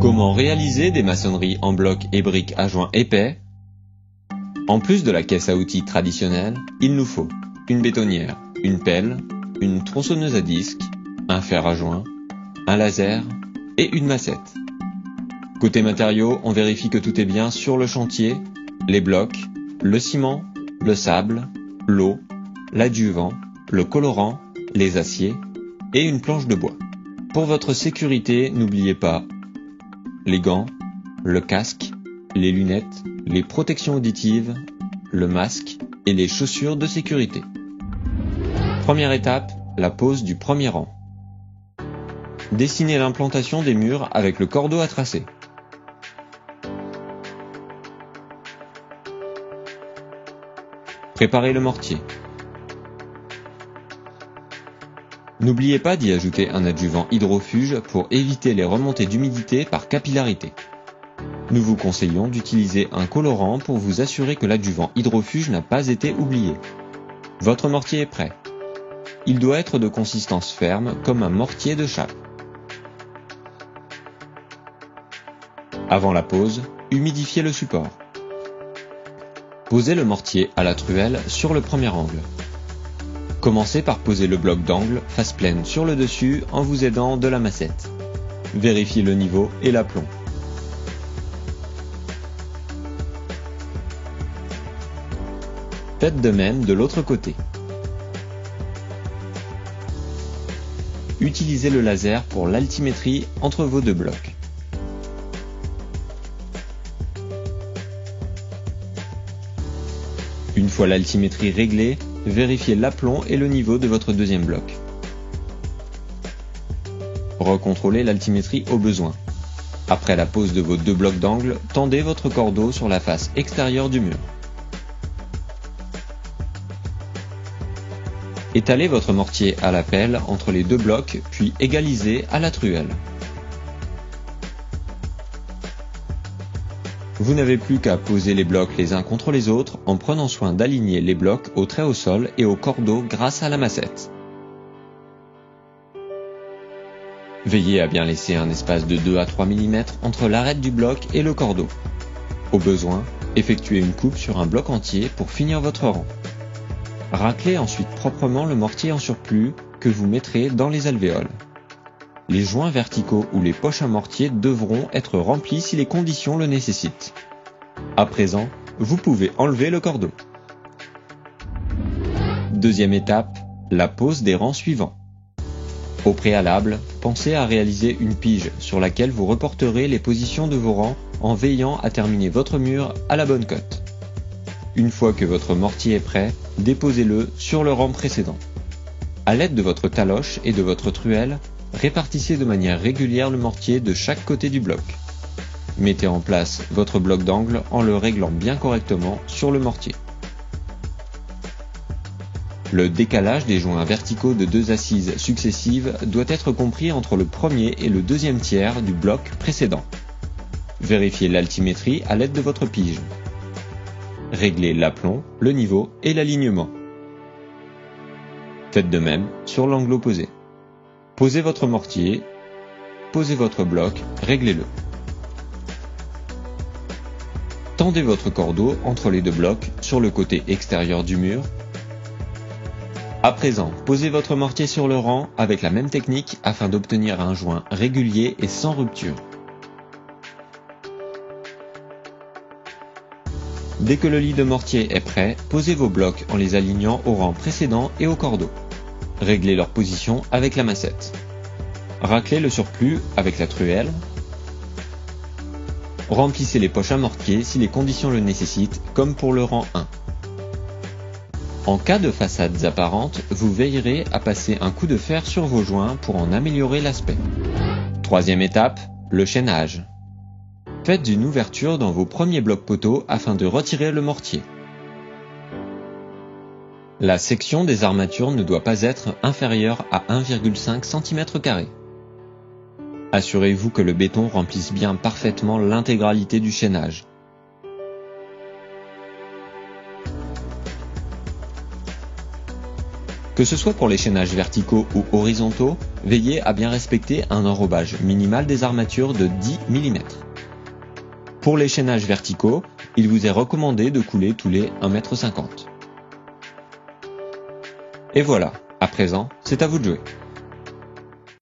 Comment réaliser des maçonneries en blocs et briques à joints épais? En plus de la caisse à outils traditionnelle, il nous faut une bétonnière, une pelle, une tronçonneuse à disque, un fer à joint, un laser et une massette. Côté matériaux, on vérifie que tout est bien sur le chantier, les blocs, le ciment, le sable, l'eau, l'adjuvant, le colorant, les aciers et une planche de bois. Pour votre sécurité, n'oubliez pas les gants, le casque, les lunettes, les protections auditives, le masque et les chaussures de sécurité. Première étape, la pose du premier rang. Dessinez l'implantation des murs avec le cordeau à tracer. Préparez le mortier. N'oubliez pas d'y ajouter un adjuvant hydrofuge pour éviter les remontées d'humidité par capillarité. Nous vous conseillons d'utiliser un colorant pour vous assurer que l'adjuvant hydrofuge n'a pas été oublié. Votre mortier est prêt. Il doit être de consistance ferme comme un mortier de chape. Avant la pose, humidifiez le support. Posez le mortier à la truelle sur le premier angle. Commencez par poser le bloc d'angle face pleine sur le dessus en vous aidant de la massette. Vérifiez le niveau et l'aplomb. Faites de même de l'autre côté. Utilisez le laser pour l'altimétrie entre vos deux blocs. Une fois l'altimétrie réglée, vérifiez l'aplomb et le niveau de votre deuxième bloc. Recontrôlez l'altimétrie au besoin. Après la pose de vos deux blocs d'angle, tendez votre cordeau sur la face extérieure du mur. Étalez votre mortier à la pelle entre les deux blocs, puis égalisez à la truelle. Vous n'avez plus qu'à poser les blocs les uns contre les autres en prenant soin d'aligner les blocs au trait au sol et au cordeau grâce à la massette. Veillez à bien laisser un espace de 2 à 3 mm entre l'arête du bloc et le cordeau. Au besoin, effectuez une coupe sur un bloc entier pour finir votre rang. Raclez ensuite proprement le mortier en surplus que vous mettrez dans les alvéoles. Les joints verticaux ou les poches à mortier devront être remplis si les conditions le nécessitent. À présent, vous pouvez enlever le cordeau. Deuxième étape, la pose des rangs suivants. Au préalable, pensez à réaliser une pige sur laquelle vous reporterez les positions de vos rangs en veillant à terminer votre mur à la bonne cote. Une fois que votre mortier est prêt, déposez-le sur le rang précédent. À l'aide de votre taloche et de votre truelle, répartissez de manière régulière le mortier de chaque côté du bloc. Mettez en place votre bloc d'angle en le réglant bien correctement sur le mortier. Le décalage des joints verticaux de deux assises successives doit être compris entre le premier et le deuxième tiers du bloc précédent. Vérifiez l'altimétrie à l'aide de votre pige. Réglez l'aplomb, le niveau et l'alignement. Faites de même sur l'angle opposé. Posez votre mortier, posez votre bloc, réglez-le. Tendez votre cordeau entre les deux blocs sur le côté extérieur du mur. À présent, posez votre mortier sur le rang avec la même technique afin d'obtenir un joint régulier et sans rupture. Dès que le lit de mortier est prêt, posez vos blocs en les alignant au rang précédent et au cordeau. Réglez leur position avec la massette. Raclez le surplus avec la truelle. Remplissez les poches à mortier si les conditions le nécessitent, comme pour le rang 1. En cas de façades apparentes, vous veillerez à passer un coup de fer sur vos joints pour en améliorer l'aspect. Troisième étape, le chaînage. Faites une ouverture dans vos premiers blocs poteaux afin de retirer le mortier. La section des armatures ne doit pas être inférieure à 1,5 cm². Assurez-vous que le béton remplisse bien parfaitement l'intégralité du chaînage. Que ce soit pour les chaînages verticaux ou horizontaux, veillez à bien respecter un enrobage minimal des armatures de 10 mm. Pour les chaînages verticaux, il vous est recommandé de couler tous les 1,50 m. Et voilà, à présent, c'est à vous de jouer.